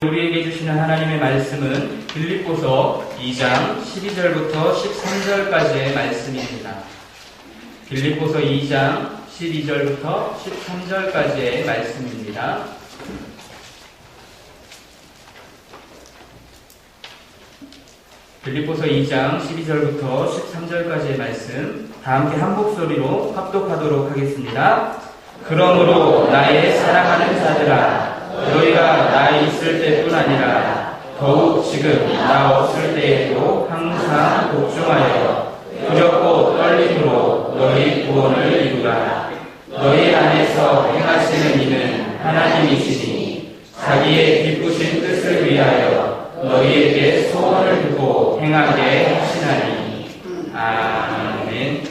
우리에게 주시는 하나님의 말씀은 빌립보서 2장 12절부터 13절까지의 말씀입니다. 빌립보서 2장 12절부터 13절까지의 말씀입니다. 빌립보서 2장 12절부터 13절까지의 말씀 다 함께 한 목소리로 합독하도록 하겠습니다. 그러므로 나의 사랑하는 자들아, 너희가 나 있을 때뿐 아니라 더욱 지금 나 없을 때에도 항상 복종하여 두렵고 떨림으로 너희 구원을 이루라. 너희 안에서 행하시는 이는 하나님이시니 자기의 기쁘신 뜻을 위하여 너희에게 소원을 두고 행하게 하시나니. 아멘.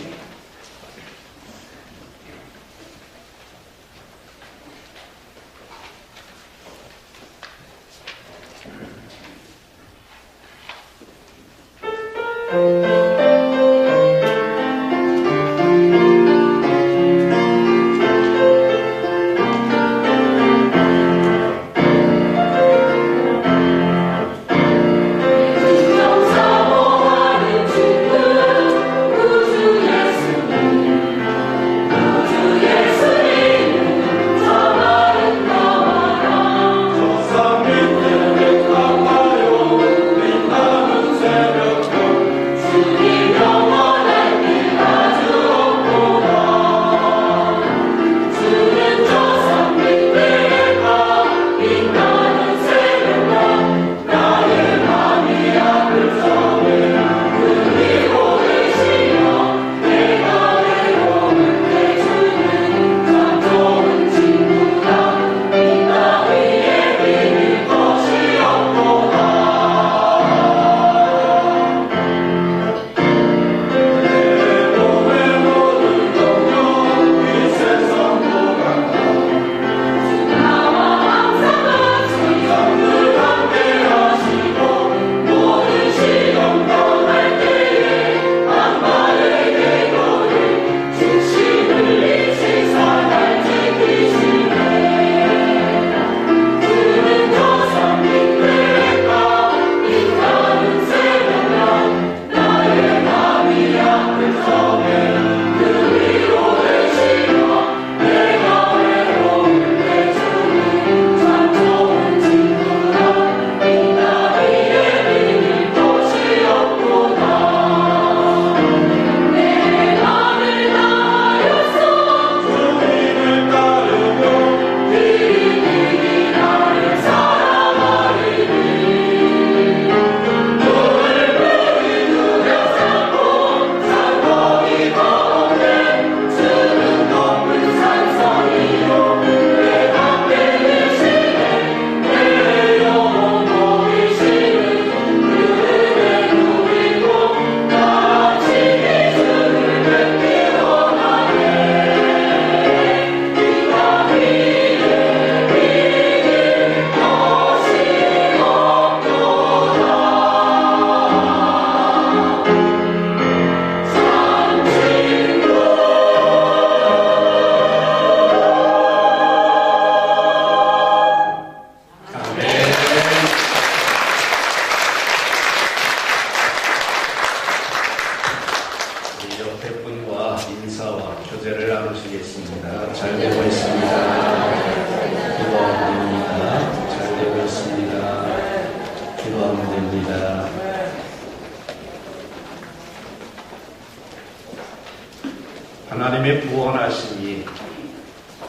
하나님의 구원하심이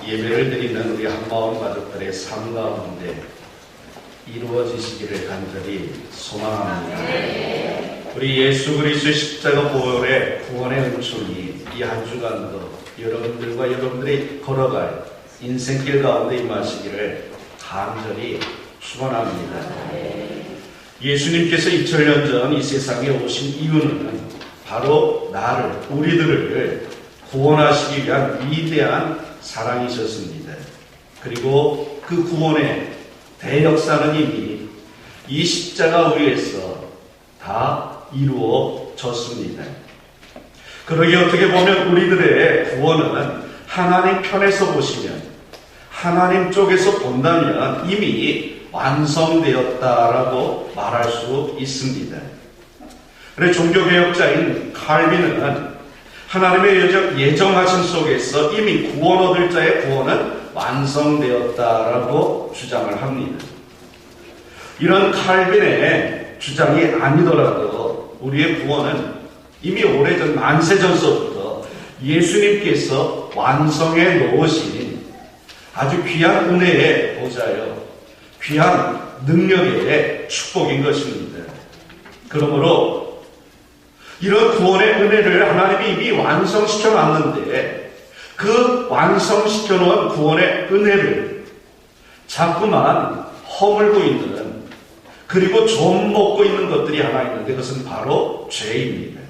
예배를 드리는 우리 한마음 가족들의 삶 가운데 이루어지시기를 간절히 소망합니다. 우리 예수 그리스도의 십자가 보혈의 구원의 은총이 이 한 주간도 여러분들과 여러분들이 걸어갈 인생길 가운데 임하시기를 간절히 축원합니다. 예수님께서 2000년 전 이 세상에 오신 이유는 바로 나를, 우리들을 구원하시기 위한 위대한 사랑이셨습니다. 그리고 그 구원의 대역사는 이미 이 십자가 위에서 다 이루어졌습니다. 그러기에 어떻게 보면 우리들의 구원은 하나님 편에서 보시면, 하나님 쪽에서 본다면 이미 완성되었다라고 말할 수 있습니다. 그래 종교개혁자인 칼빈은 하나님의 예정하심 속에서 이미 구원 얻을 자의 구원은 완성되었다라고 주장을 합니다. 이런 칼빈의 주장이 아니더라도 우리의 구원은 이미 오래전 만세전서부터 예수님께서 완성해 놓으신 아주 귀한 은혜의 보좌여 귀한 능력의 축복인 것입니다. 그러므로 이런 구원의 은혜를 하나님이 이미 완성시켜 놨는데 그 완성시켜 놓은 구원의 은혜를 자꾸만 허물고 있는 그리고 좀 먹고 있는 것들이 하나 있는데 그것은 바로 죄입니다.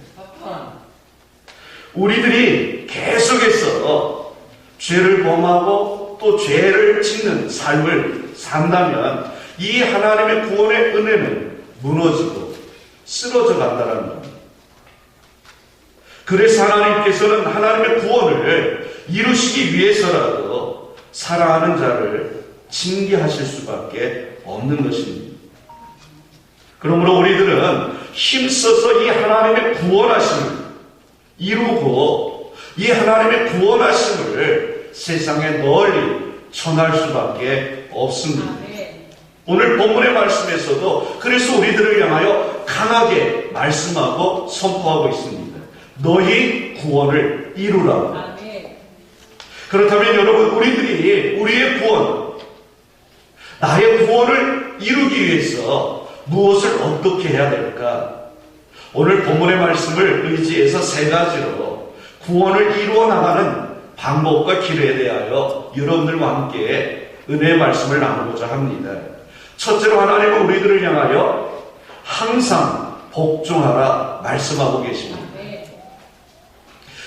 우리들이 계속해서 죄를 범하고 또 죄를 짓는 삶을 산다면 이 하나님의 구원의 은혜는 무너지고 쓰러져 간다는 겁니다. 그래서 하나님께서는 하나님의 구원을 이루시기 위해서라도 사랑하는 자를 징계하실 수밖에 없는 것입니다. 그러므로 우리들은 힘써서 이 하나님의 구원하심을 이루고 이 하나님의 구원하심을 세상에 널리 전할 수밖에 없습니다. 오늘 본문의 말씀에서도 그래서 우리들을 향하여 강하게 말씀하고 선포하고 있습니다. 너희 구원을 이루라. 그렇다면 여러분 우리들이 우리의 구원, 나의 구원을 이루기 위해서 무엇을 어떻게 해야 될까? 오늘 본문의 말씀을 의지해서 세 가지로 구원을 이루어 나가는 방법과 길에 대하여 여러분들과 함께 은혜의 말씀을 나누고자 합니다. 첫째로 하나님은 우리들을 향하여 항상 복종하라 말씀하고 계십니다.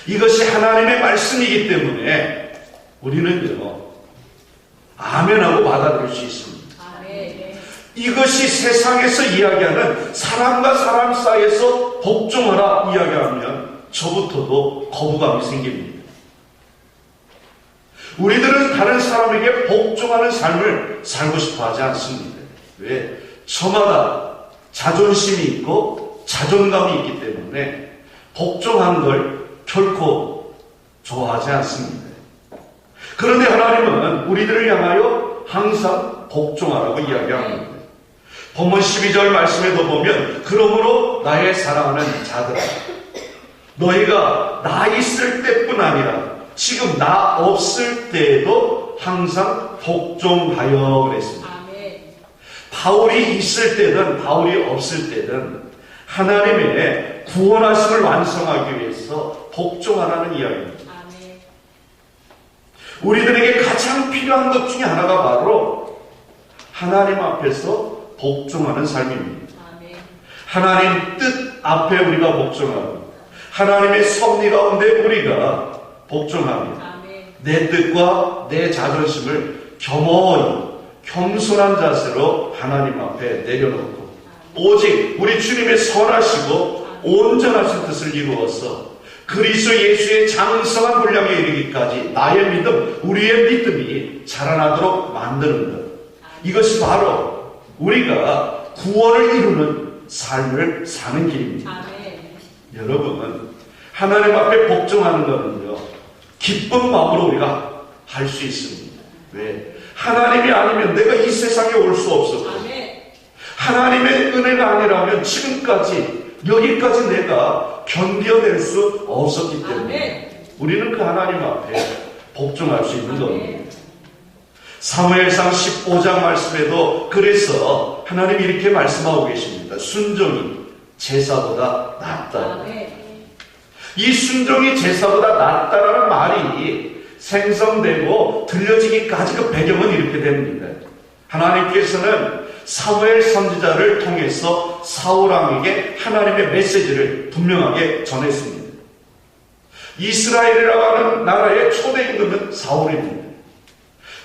이것이 하나님의 말씀이기 때문에 우리는요 아멘하고 받아들일 수 있습니다. 이것이 세상에서 이야기하는 사람과 사람 사이에서 복종하라 이야기하면 저부터도 거부감이 생깁니다. 우리들은 다른 사람에게 복종하는 삶을 살고 싶어 하지 않습니다. 왜? 저마다 자존심이 있고 자존감이 있기 때문에 복종하는 걸 결코 좋아하지 않습니다. 그런데 하나님은 우리들을 향하여 항상 복종하라고 이야기합니다. 본문 12절 말씀에도 보면 그러므로 나의 사랑하는 자들아 너희가 나 있을 때뿐 아니라 지금 나 없을 때에도 항상 복종하여 그랬습니다. 바울이 있을 때든 바울이 없을 때든 하나님의 구원하심을 완성하기 위해서 복종하라는 이야기입니다. 우리들에게 가장 필요한 것 중에 하나가 바로 하나님 앞에서 복종하는 삶입니다. 하나님 뜻 앞에 우리가 복종하고 하나님의 섭리 가운데 우리가 복종합니다. 내 뜻과 내 자존심을 겸허히 겸손한 자세로 하나님 앞에 내려놓고 오직 우리 주님의 선하시고 온전하신 뜻을 이루어서 그리스도 예수의 장성한 분량에 이르기까지 나의 믿음, 우리의 믿음이 자라나도록 만드는 것. 이것이 바로 우리가 구원을 이루는 삶을 사는 길입니다. 여러분, 하나님 앞에 복종하는 것은요, 기쁜 마음으로 우리가 할 수 있습니다. 왜? 하나님이 아니면 내가 이 세상에 올 수 없었고, 하나님의 은혜가 아니라면 지금까지, 여기까지 내가 견뎌낼 수 없었기 때문에 우리는 그 하나님 앞에 복종할 수 있는 겁니다. 사무엘상 15장 말씀에도 그래서 하나님이 이렇게 말씀하고 계십니다. 순종이 제사보다 낫다. 이 순종이 제사보다 낫다라는 말이 생성되고 들려지기까지 그 배경은 이렇게 됩니다. 하나님께서는 사무엘 선지자를 통해서 사울왕에게 하나님의 메시지를 분명하게 전했습니다. 이스라엘이라고 하는 나라의 초대 임금은 사울입니다.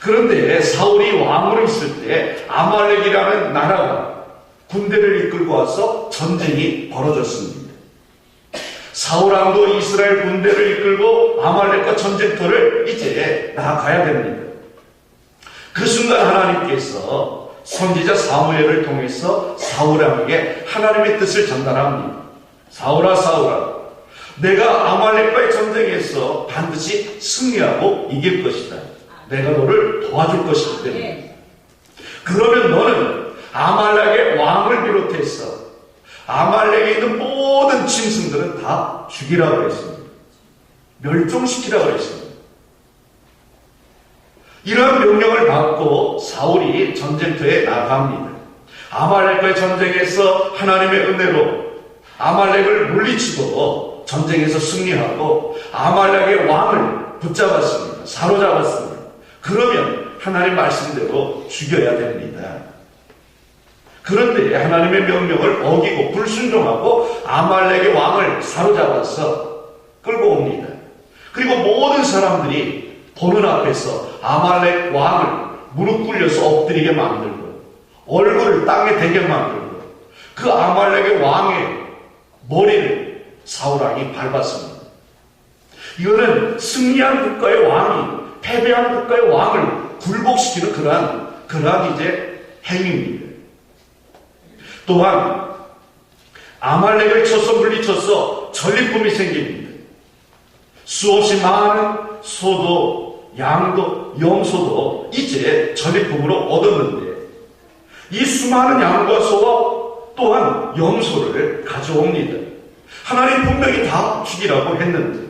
그런데 사울이 왕으로 있을 때 아말렉이라는 나라가 군대를 이끌고 와서 전쟁이 벌어졌습니다. 사울왕도 이스라엘 군대를 이끌고 아말렉과 전쟁터를 이제 나가야 됩니다. 그 순간 하나님께서 선지자 사무엘을 통해서 사울왕에게 하나님의 뜻을 전달합니다. 사울아 사울아, 내가 아말렉과의 전쟁에서 반드시 승리하고 이길 것이다. 내가 너를 도와줄 것이기 때문에. 그러면 너는 아말렉의 왕을 비롯해서 아말렉에 있는 모든 짐승들은 다 죽이라고 했습니다. 멸종시키라고 했습니다. 이러한 명령을 받고 사울이 전쟁터에 나갑니다. 아말렉과의 전쟁에서 하나님의 은혜로 아말렉을 물리치고 전쟁에서 승리하고 아말렉의 왕을 붙잡았습니다. 사로잡았습니다. 그러면 하나님 말씀대로 죽여야 됩니다. 그런데 하나님의 명령을 어기고 불순종하고 아말렉의 왕을 사로잡아서 끌고 옵니다. 그리고 모든 사람들이 보는 앞에서 아말렉 왕을 무릎 꿇려서 엎드리게 만들고 얼굴을 땅에 대게 만들고 그 아말렉의 왕의 머리를 사울왕이 밟았습니다. 이거는 승리한 국가의 왕이 패배한 국가의 왕을 굴복시키는 그러한 이제 행위입니다. 또한 아말렉을 쳐서 물리쳐서 전리품이 생깁니다. 수없이 많은 소도 양도 염소도 이제 전리품으로 얻었는데 이 수많은 양과 소와 또한 염소를 가져옵니다. 하나님 분명히 다 죽이라고 했는데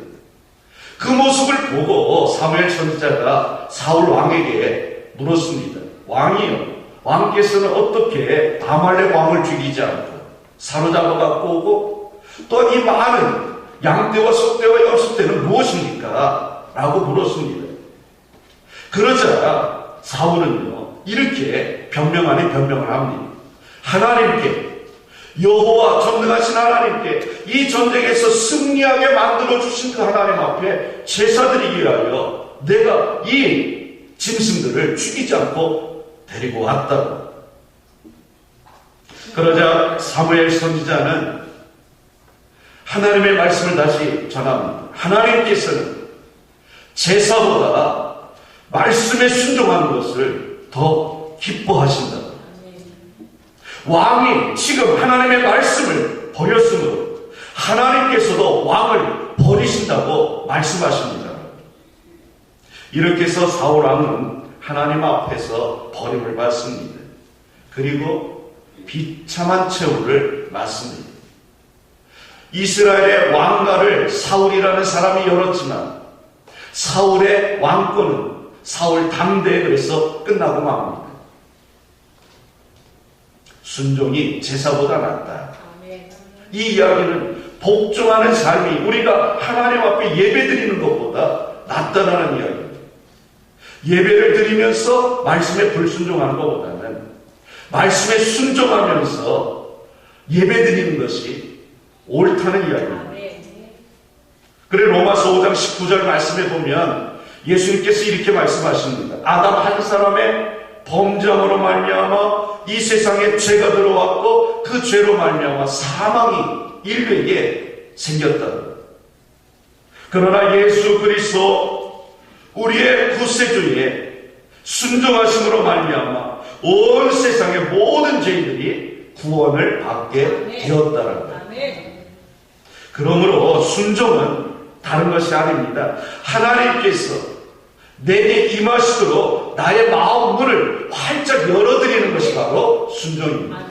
그 모습을 보고 사무엘 선지자가 사울 왕에게 물었습니다. 왕이요, 왕께서는 어떻게 아말렉 왕을 죽이지 않고 사로잡아 갖고 오고 또 이 많은 양떼와 소떼와 염소떼는 무엇입니까? 라고 물었습니다. 그러자 사울은요 이렇게 변명 아닌 변명을 합니다. 하나님께, 여호와 전능하신 하나님께 이 전쟁에서 승리하게 만들어주신 그 하나님 앞에 제사드리기 위하여 내가 이 짐승들을 죽이지 않고 데리고 왔다고. 그러자 사무엘 선지자는 하나님의 말씀을 다시 전합니다. 하나님께서는 제사보다 말씀에 순종하는 것을 더 기뻐하신다. 왕이 지금 하나님의 말씀을 버렸으므로 하나님께서도 왕을 버리신다고 말씀하십니다. 이렇게 해서 사울 왕은 하나님 앞에서 버림을 받습니다. 그리고 비참한 최후를 맞습니다. 이스라엘의 왕가를 사울이라는 사람이 열었지만 사울의 왕권은 사울 당대에 그래서 끝나고 맙니다. 순종이 제사보다 낫다. 이 이야기는 복종하는 삶이 우리가 하나님 앞에 예배드리는 것보다 낫다라는 이야기입니다. 예배를 드리면서 말씀에 불순종하는 것보다는 말씀에 순종하면서 예배드리는 것이 옳다는 이야기입니다. 그래 로마서 5장 19절 말씀에 보면 예수님께서 이렇게 말씀하십니다. 아담 한 사람의 범죄함으로 말미암아 이 세상에 죄가 들어왔고 그 죄로 말미암아 사망이 인류에게 생겼다. 그러나 예수 그리스도 우리의 구세주에 순종하심으로 말미암아 온 세상의 모든 죄인들이 구원을 받게 되었다는 것. 그러므로 순종은 다른 것이 아닙니다. 하나님께서 내게 임하시도록 나의 마음 문을 활짝 열어드리는 것이 바로 순종입니다.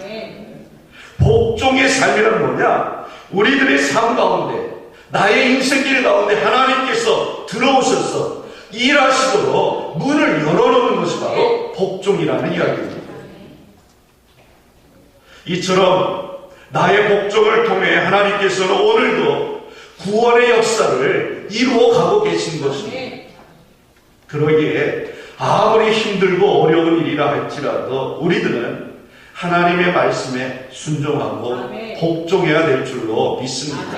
복종의 삶이란 뭐냐? 우리들의 삶 가운데 나의 인생길 가운데 하나님께서 들어오셔서 일하시도록 문을 열어놓는 것이 바로 복종이라는 이야기입니다. 이처럼 나의 복종을 통해 하나님께서는 오늘도 구원의 역사를 이루어 가고 계신 것입니다. 그러기에 아무리 힘들고 어려운 일이라 할지라도 우리들은 하나님의 말씀에 순종하고 복종해야 될 줄로 믿습니다.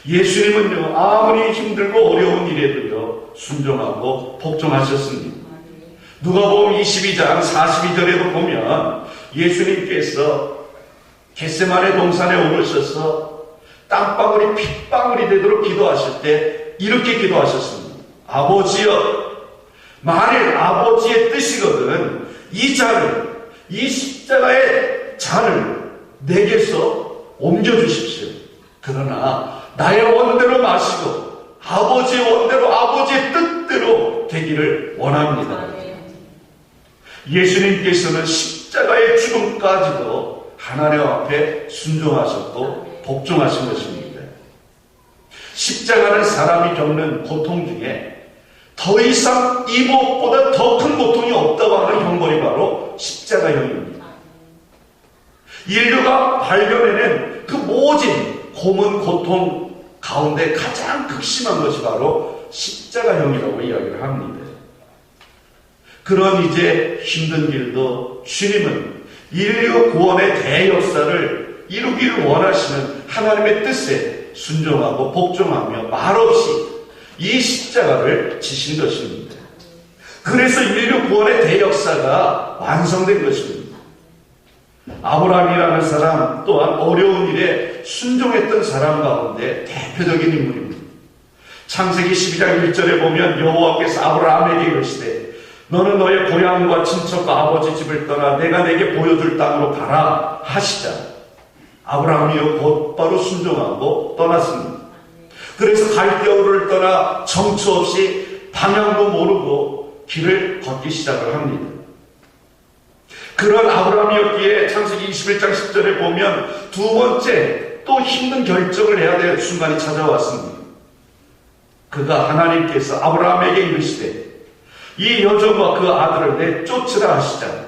예수님은요 아무리 힘들고 어려운 일에도요 순종하고 복종하셨습니다. 누가복음 22장 42절에도 보면 예수님께서 겟세마네 동산에 오르셔서 땀방울이 핏방울이 되도록 기도하실 때 이렇게 기도하셨습니다. 아버지여, 만일 아버지의 뜻이거든 이 잔을 이 십자가의 잔을 내게서 옮겨주십시오. 그러나 나의 원대로 마시고 아버지의 원대로 아버지의 뜻대로 되기를 원합니다. 예수님께서는 십자가의 죽음까지도 하나님 앞에 순종하셨고 복종하신 것입니다. 십자가는 사람이 겪는 고통 중에 더 이상 이 무엇보다 더 큰 고통이 없다고 하는 형벌이 바로 십자가형입니다. 인류가 발견해낸 그 모진 고문 고통 가운데 가장 극심한 것이 바로 십자가형이라고 이야기를 합니다. 그런 이제 힘든 길도 주님은 인류 구원의 대역사를 이루기를 원하시는 하나님의 뜻에 순종하고 복종하며 말없이 이 십자가를 지신 것입니다. 그래서 인류 구원의 대역사가 완성된 것입니다. 아브라함이라는 사람 또한 어려운 일에 순종했던 사람 가운데 대표적인 인물입니다. 창세기 12장 1절에 보면 여호와께서 아브라함에게 이르시되 너는 너의 고향과 친척과 아버지 집을 떠나 내가 내게 보여줄 땅으로 가라 하시자 아브라함이 곧바로 순종하고 떠났습니다. 그래서 갈대우를 떠나 정처 없이 방향도 모르고 길을 걷기 시작을 합니다. 그런 아브라함이었기에 창세기 21장 10절에 보면 두 번째 또 힘든 결정을 해야 될 순간이 찾아왔습니다. 그가 하나님께서 아브라함에게 이르시되 이 여종과 그 아들을 내쫓으라 하시자.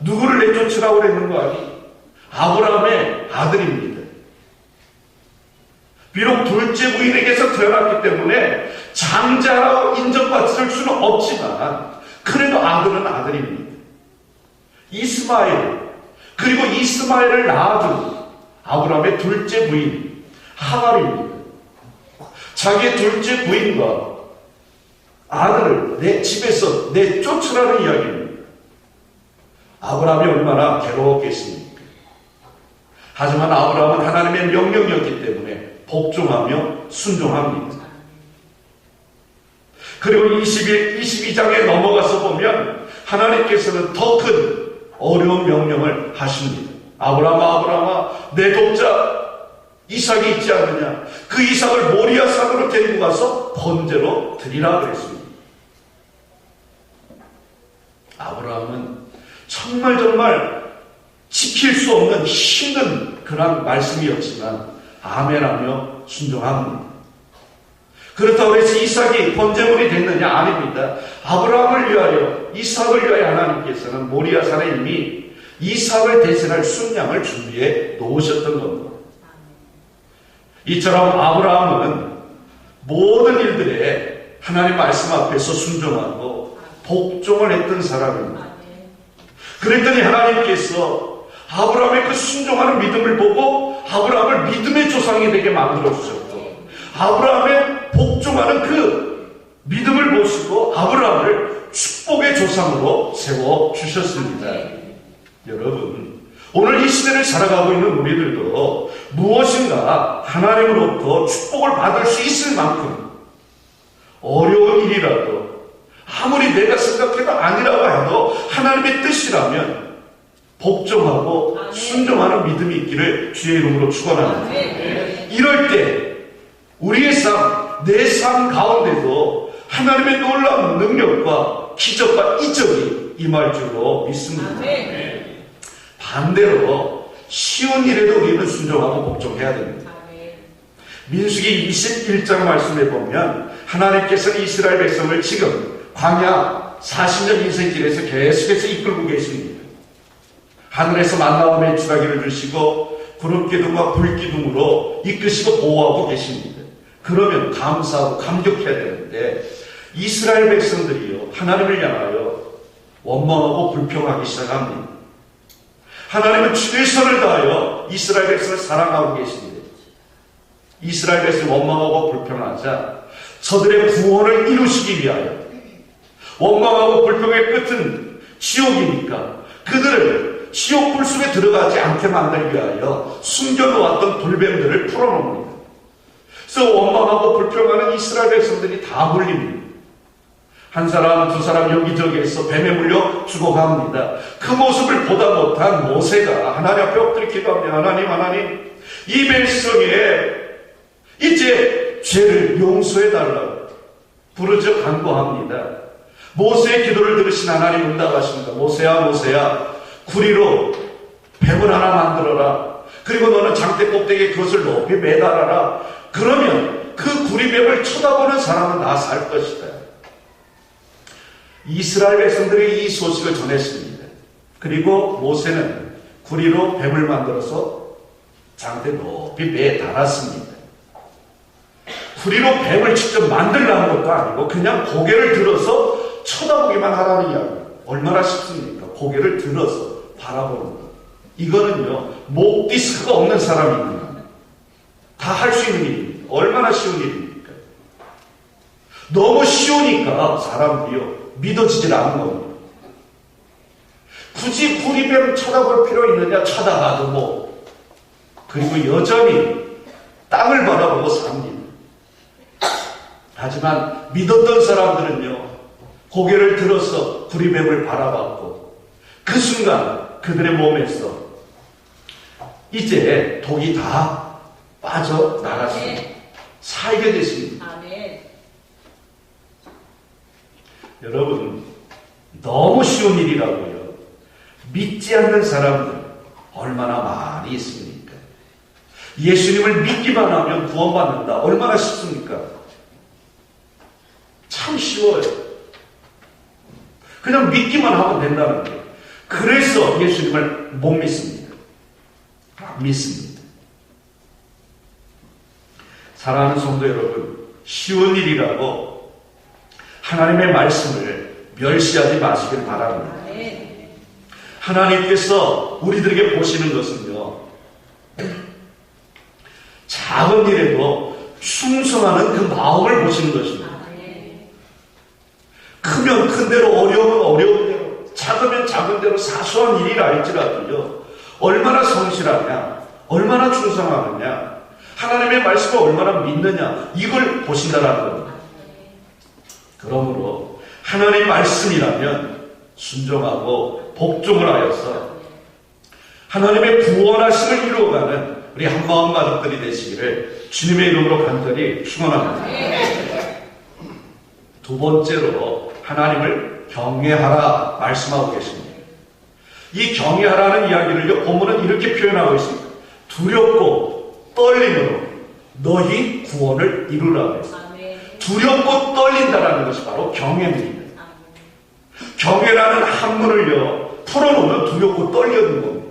누구를 내쫓으라고 그랬는 거 아니? 아브라함의 아들입니다. 비록 둘째 부인에게서 태어났기 때문에 장자라고 인정받을 수는 없지만 그래도 아들은 아들입니다. 이스마엘, 그리고 이스마엘을 낳아준 아브라함의 둘째 부인 하갈입니다. 자기의 둘째 부인과 아들을 내 집에서 내쫓으라는 이야기입니다. 아브라함이 얼마나 괴로웠겠습니까? 하지만 아브라함은 하나님의 명령이었기 때문에 복종하며 순종합니다. 그리고 22장에 넘어가서 보면 하나님께서는 더 큰 어려운 명령을 하십니다. 아브라함아 내 독자 이삭이 있지 않느냐? 그 이삭을 모리아 산으로 데리고 가서 번제로 드리라 그랬습니다. 아브라함은 정말 지킬 수 없는 힘든 그런 말씀이었지만 아멘하며 순종합니다. 그렇다고 해서 이삭이 번제물이 됐느냐? 아닙니다. 아브라함을 위하여 이삭을 위하여 하나님께서는 모리아 산에 이미 이삭을 대신할 순양을 준비해 놓으셨던 겁니다. 이처럼 아브라함은 모든 일들에 하나님 말씀 앞에서 순종하고 복종을 했던 사람입니다. 그랬더니 하나님께서 아브라함의 그 순종하는 믿음을 보고 아브라함을 믿음의 조상이 되게 만들어 주셨고 아브라함의 복종하는 그 믿음을 보시고 아브라함을 축복의 조상으로 세워 주셨습니다. 여러분, 오늘 이 시대를 살아가고 있는 우리들도 무엇인가 하나님으로부터 축복을 받을 수 있을 만큼 어려운 일이라도 아무리 내가 생각해도 아니라고 해도 하나님의 뜻이라면 복종하고 순종하는 믿음이 있기를 주의 이름으로 축원합니다. 이럴 때 우리의 삶, 내 삶 가운데도 하나님의 놀라운 능력과 기적과 이적이 임할 줄로 믿습니다. 반대로 쉬운 일에도 우리는 순종하고 복종해야 됩니다. 민수기 21장 말씀에 보면 하나님께서는 이스라엘 백성을 지금 광야 40년 인생길에서 계속해서 이끌고 계십니다. 하늘에서 만나와 메추라기를 주시고 구름기둥과 불기둥으로 이끄시고 보호하고 계십니다. 그러면 감사하고 감격해야 되는데 이스라엘 백성들이요 하나님을 향하여 원망하고 불평하기 시작합니다. 하나님은 최선을 다하여 이스라엘 백성을 사랑하고 계십니다. 이스라엘 백성을 원망하고 불평하자 저들의 구원을 이루시기 위하여 원망하고 불평의 끝은 지옥이니까 그들을 지옥 불 속에 들어가지 않게 만들기 위하여 숨겨놓았던 돌뱀들을 풀어놓습니다. 그래서 원망하고 불평하는 이스라엘 백성들이 다 물립니다. 한 사람, 두 사람 여기저기에서 뱀에 물려 죽어갑니다. 그 모습을 보다 못한 모세가 하나님 앞에 엎드려 기도합니다. 하나님, 이 백성에 이제 죄를 용서해달라고 부르짖어 간구합니다. 모세의 기도를 들으신 하나님 응답하십니다. 모세야, 구리로 뱀을 하나 만들어라. 그리고 너는 장대 꼭대기에 그것을 높이 매달아라. 그러면 그 구리뱀을 쳐다보는 사람은 다 살 것이다. 이스라엘 백성들이 이 소식을 전했습니다. 그리고 모세는 구리로 뱀을 만들어서 장대 높이 매달았습니다. 구리로 뱀을 직접 만들라는 것도 아니고 그냥 고개를 들어서 쳐다보기만 하라는 이야기. 얼마나 쉽습니까? 고개를 들어서 바라보는 것. 이거는요, 목 디스크가 없는 사람이 있는 겁니다. 다 할 수 있는 일입니다. 얼마나 쉬운 일입니까? 너무 쉬우니까 사람들이요, 믿어지질 않는 겁니다. 굳이 구리뱀 쳐다볼 필요 있느냐? 쳐다봐도 뭐. 그리고 여전히 땅을 바라보고 삽니다. 하지만 믿었던 사람들은요, 고개를 들어서 구리뱀을 바라봤고 그 순간 그들의 몸에서 이제 독이 다 빠져나갔습니다. 살게 됐습니다. 아멘. 여러분, 너무 쉬운 일이라고요. 믿지 않는 사람들 얼마나 많이 있습니까? 예수님을 믿기만 하면 구원받는다. 얼마나 쉽습니까? 참 쉬워요. 그냥 믿기만 하면 된다는 거예요. 그래서 예수님을 못 믿습니다. 안 믿습니다. 사랑하는 성도 여러분, 쉬운 일이라고 하나님의 말씀을 멸시하지 마시길 바랍니다. 아멘. 하나님께서 우리들에게 보시는 것은요, 작은 일에도 충성하는 그 마음을 보시는 것입니다. 아멘. 크면 큰 대로, 어려우면 어려운 대로, 작으면 작은 대로 사소한 일이라 할지라도요, 얼마나 성실하냐, 얼마나 충성하느냐, 하나님의 말씀을 얼마나 믿느냐, 이걸 보신다라는 겁니다. 그러므로 하나님의 말씀이라면 순종하고 복종을 하여서 하나님의 구원하심을 이루어가는 우리 한마음 가족들이 되시기를 주님의 이름으로 간절히 축원합니다. 두 번째로 하나님을 경외하라 말씀하고 계십니다. 이 경외하라는 이야기를요, 본문은 이렇게 표현하고 있습니다. 두렵고 떨림으로 너희 구원을 이루라. 두렵고 떨린다라는 것이 바로 경외입니다. 경외라는 한문을요, 풀어놓으면 두렵고 떨리는 겁니다.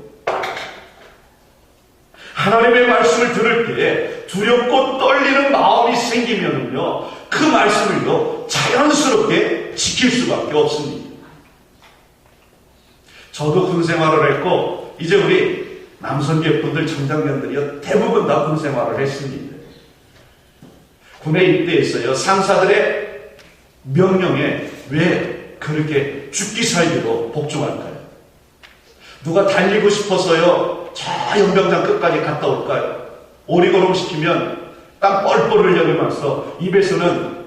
하나님의 말씀을 들을 때 두렵고 떨리는 마음이 생기면은요, 그 말씀을요, 자연스럽게 지킬 수밖에 없습니다. 저도 군 생활을 했고, 이제 우리 남성계분들, 청장년들이요, 대부분 다 군 생활을 했습니다. 군에 입대했어요. 상사들의 명령에 왜 그렇게 죽기 살기로 복종할까요? 누가 달리고 싶어서요, 저 연병장 끝까지 갔다 올까요? 오리걸음 시키면 땀 뻘뻘 흘려면서 입에서는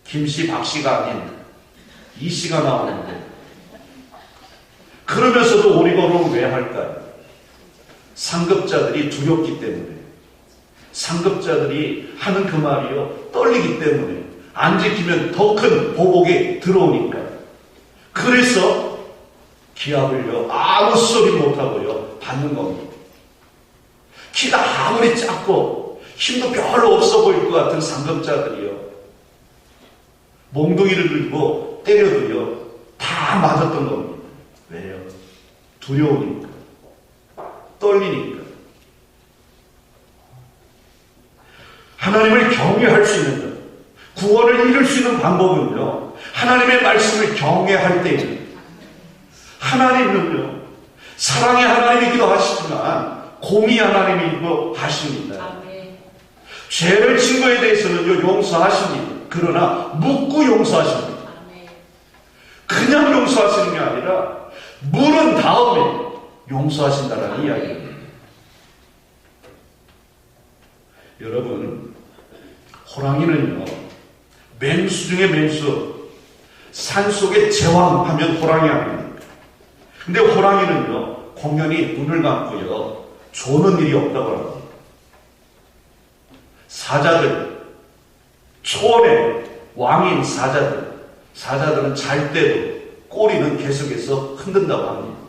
김씨, 박씨가 아닌 이씨가 나오는데, 그러면서도 오리걸음을 왜 할까요? 상급자들이 두렵기 때문에, 상급자들이 하는 그 말이요, 떨리기 때문에, 안 지키면 더 큰 보복이 들어오니까요. 그래서 기합을요, 아무 소리 못하고요, 받는 겁니다. 키가 아무리 작고 힘도 별로 없어 보일 것 같은 상급자들이요, 몽둥이를 들고 때려도요, 다 맞았던 겁니다. 왜요? 두려우니까, 떨리니까. 하나님을 경외할 수 있는 것, 구원을 이룰 수 있는 방법은요, 하나님의 말씀을 경외할 때에는, 하나님은요, 사랑의 하나님이기도 하시지만 공의 하나님이기도 하십니다. 아멘. 죄를 진 거에 대해서는요, 용서하십니다. 그러나 묻고 용서하십니다. 아멘. 그냥 용서하시는 게 아니라 물은 다음에 용서하신다는 이야기입니다. 여러분, 호랑이는요, 맹수 중에 맹수, 산속의 제왕 하면 호랑이 아닙니까? 근데 호랑이는요, 공연히 눈을 감고요, 조는 일이 없다고 합니다. 사자들, 초원의 왕인 사자들은 잘 때도 꼬리는 계속해서 흔든다고 합니다.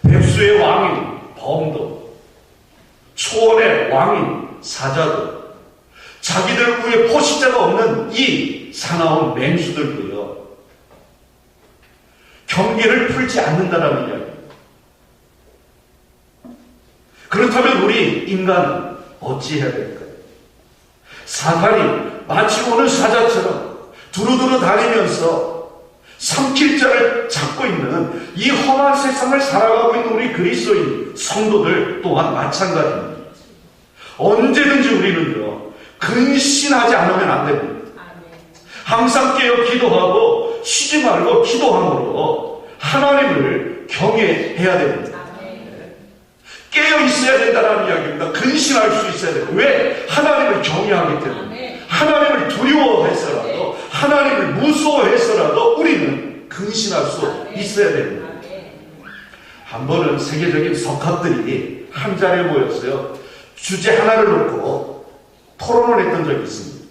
백수의 왕인 범도, 초원의 왕인 사자들, 자기들 후에 포식자가 없는 이 사나운 맹수들도요, 경계를 풀지 않는다라는 이야기입니다. 그렇다면 우리 인간은 어찌 해야 될까요? 사탄이 마치 오는 사자처럼 두루두루 다니면서 삼킬 자를 찾고 있는 이 험한 세상을 살아가고 있는 우리 그리스도인 성도들 또한 마찬가지입니다. 언제든지 우리는요, 근신하지 않으면 안 됩니다. 항상 깨어 기도하고 쉬지 말고 기도함으로 하나님을 경외해야 됩니다. 깨어 있어야 된다는 이야기입니다. 근신할 수 있어야 돼요. 왜? 하나님을 경외하기 때문에. 하나님을 두려워해서라도, 하나님을 무서워해서라도 우리는 근신할 수 있어야 됩니다. 한 번은 세계적인 석학들이 한 자리에 모였어요. 주제 하나를 놓고 토론을 했던 적이 있습니다.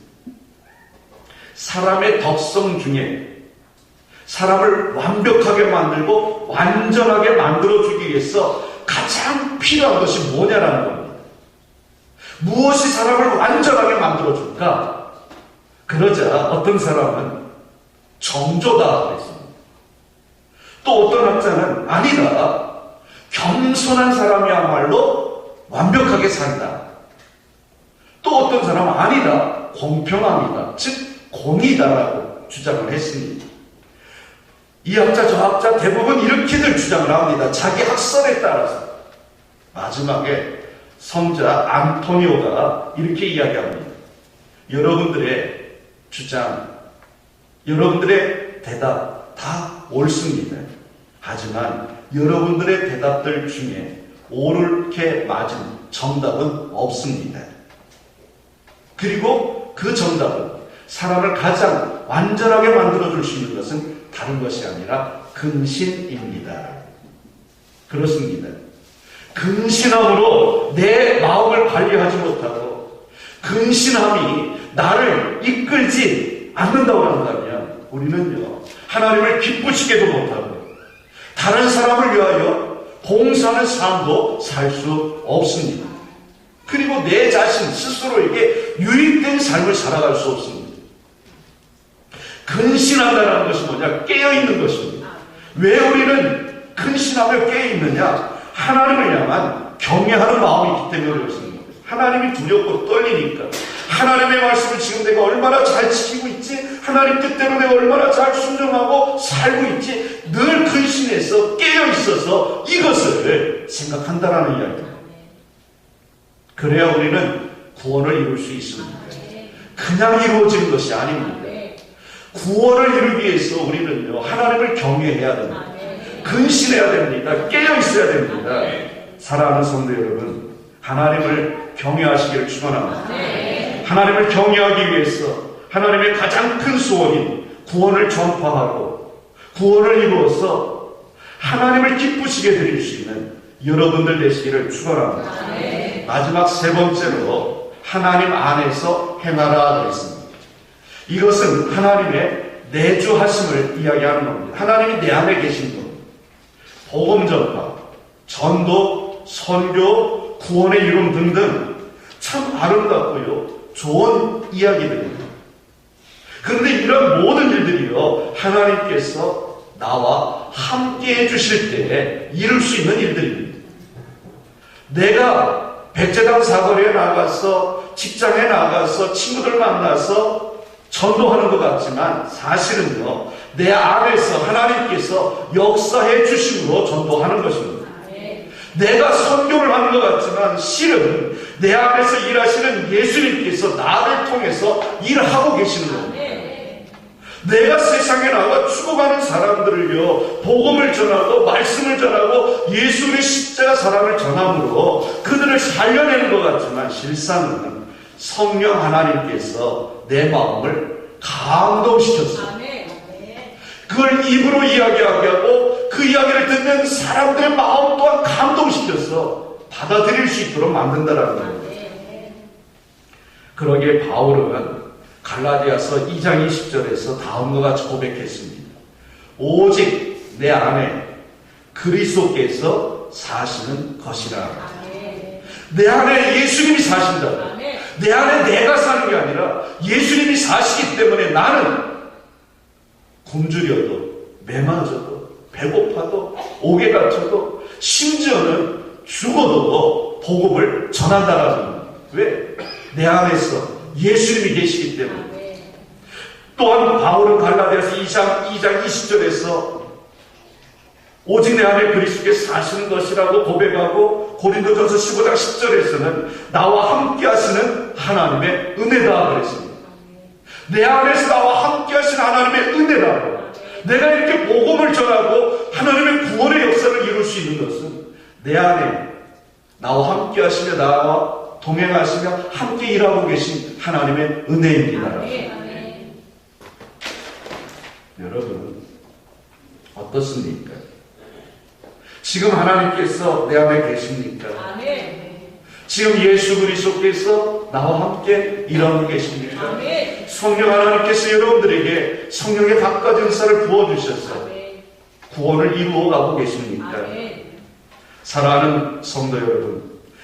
사람의 덕성 중에 사람을 완벽하게 만들고 완전하게 만들어주기 위해서 가장 필요한 것이 뭐냐라는 겁니다. 무엇이 사람을 완전하게 만들어줄까? 그러자 어떤 사람은 정조다 그랬습니다. 또 어떤 학자는 아니다. 겸손한 사람이야말로 완벽하게 산다. 또 어떤 사람은 아니다. 공평합니다. 즉 공의다라고 주장을 했습니다. 이 학자 저 학자 대부분 이렇게들 주장을 합니다. 자기 학설에 따라서. 마지막에 성자 안토니오가 이렇게 이야기합니다. 여러분들의 주장, 여러분들의 대답 다 옳습니다. 하지만 여러분들의 대답들 중에 옳게 맞은 정답은 없습니다. 그리고 그 정답은 사람을 가장 완전하게 만들어줄 수 있는 것은 다른 것이 아니라 근신입니다. 그렇습니다. 근신함으로 내 마음을 관리하지 못하고 근신함이 나를 이끌지 않는다고 한다면 우리는요, 하나님을 기쁘시게도 못하고 다른 사람을 위하여 봉사하는 삶도 살 수 없습니다. 그리고 내 자신 스스로에게 유익된 삶을 살아갈 수 없습니다. 근신한다는 것이 뭐냐? 깨어있는 것입니다. 왜 우리는 근신하며 깨어있느냐? 하나님을 향한 경외하는 마음이 있기 때문에 그렇습니다. 하나님이 두렵고 떨리니까. 하나님의 말씀을 지금 내가 얼마나 잘 지키고 있지? 하나님 뜻대로 내가 얼마나 잘 순종하고 살고 있지? 늘 근신해서 깨어있어서 이것을 생각한다라는 이야기입니다. 그래야 우리는 구원을 이룰 수 있습니다. 그냥 이루어지는 것이 아닙니다. 구원을 이루기 위해서 우리는요, 하나님을 경외해야 됩니다. 근신해야 됩니다. 깨어있어야 됩니다. 사랑하는 성도 여러분, 하나님을 경외하시기를 축원합니다. 하나님을 경외하기 위해서 하나님의 가장 큰 소원인 구원을 전파하고 구원을 이루어서 하나님을 기쁘시게 드릴 수 있는 여러분들 되시기를 축원합니다. 마지막 세 번째로 하나님 안에서 행하라 그랬습니다. 이것은 하나님의 내주하심을 이야기하는 겁니다. 하나님이 내 안에 계신 분, 복음 전파, 전도, 선교, 구원의 이름 등등 참 아름답고요, 좋은 이야기들입니다. 그런데 이런 모든 일들이요, 하나님께서 나와 함께 해주실 때에 이룰 수 있는 일들입니다. 내가 백제당 사거리에 나가서, 직장에 나가서, 친구들 만나서 전도하는 것 같지만 사실은요, 내 안에서 하나님께서 역사해 주심으로 전도하는 것입니다. 내가 선교를 하는 것 같지만 실은 내 안에서 일하시는 예수님께서 나를 통해서 일하고 계시는 겁니다. 내가 세상에 나가 죽어가는 사람들을요, 복음을 전하고 말씀을 전하고 예수의 십자가 사랑을 전함으로 그들을 살려내는 것 같지만 실상은 성령 하나님께서 내 마음을 감동시켰습니다. 그걸 입으로 이야기하게 하고 그 이야기를 듣는 사람들의 마음 또한 감동시켜서 받아들일 수 있도록 만든다라는 거예요. 그러기에 바울은 갈라디아서 2장 20절에서 다음과 같이 고백했습니다. 오직 내 안에 그리스도께서 사시는 것이라. 내 안에 예수님이 사신다. 내 안에 내가 사는 게 아니라 예수님이 사시기 때문에 나는 굶주려도 메마져도 배고파도 옥에 갇혀도 심지어는 죽어도 복음을 전한다라는 거예요. 왜? 내 안에서 예수님이 계시기 때문에. 또한 바울은 갈라디아서 2장 20절에서 오직 내 안에 그리스도께서 사시는 것이라고 고백하고 고린도전서 15장 10절에서는 나와 함께 하시는 하나님의 은혜다 그랬습니다. 내 안에서 나와 함께 하시는 하나님의 은혜다. 내가 이렇게 복음을 전하고 하나님의 구원의 역사를 이룰 수 있는 것은 내 안에 나와 함께 하시며 나와 동행하시며 함께 일하고 계신 하나님의 은혜입니다. 여러분은 어떻습니까? 지금 하나님께서 내 안에 계십니까? 지금 예수 그리스도께서 나와 함께 일하고 계십니까? 성령 하나님께서 여러분들에게 성령의 각가지 은사를 부어주셔서 구원을 이루어가고 계십니까? 사랑하는 성도 여러분,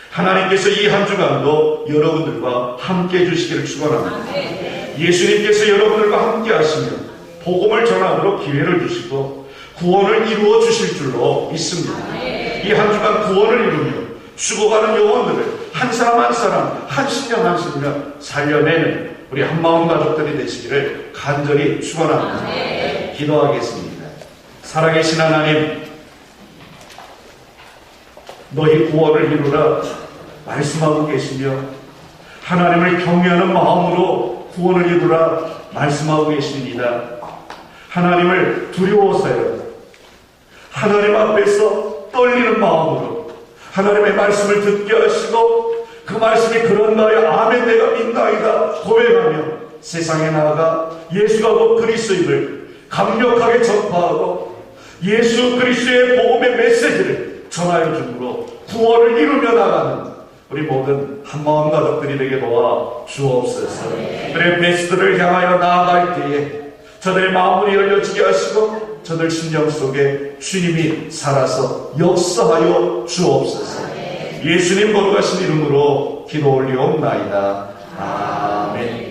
하나님께서 이 한 주간도 여러분들과 함께 해주시기를 축원합니다. 예수님께서 여러분들과 함께 하시며 복음을 전하도록 기회를 주시고 구원을 이루어 주실 줄로 믿습니다. 이 한 주간 구원을 이루며 죽어가는 영혼들을 한 사람 한 사람 한 신령 한 신령 살려내는 우리 한마음 가족들이 되시기를 간절히 축원합니다. 기도하겠습니다. 살아계신 하나님, 너희 구원을 이루라 말씀하고 계시며 하나님을 경외하는 마음으로 구원을 이루라 말씀하고 계십니다. 하나님을 두려워서요, 하나님 앞에서 떨리는 마음으로 하나님의 말씀을 듣게 하시고 그 말씀이 그런가요? 아멘 내가 믿나이다 고백하며 세상에 나아가 예수가 곧 그리스도임을 강력하게 전파하고 예수 그리스도의 복음의 메시지를 전하여 주므로 구원을 이루며 나가는 우리 모든 한마음 가족들이 되게 도와 주옵소서. 그래 베스트를 향하여 나아갈 때에 저들의 마음을 열려지게 하시고 저들 심령 속에 주님이 살아서 역사하여 주옵소서. 예수님 거룩하신 이름으로 기도 올리옵나이다. 아멘.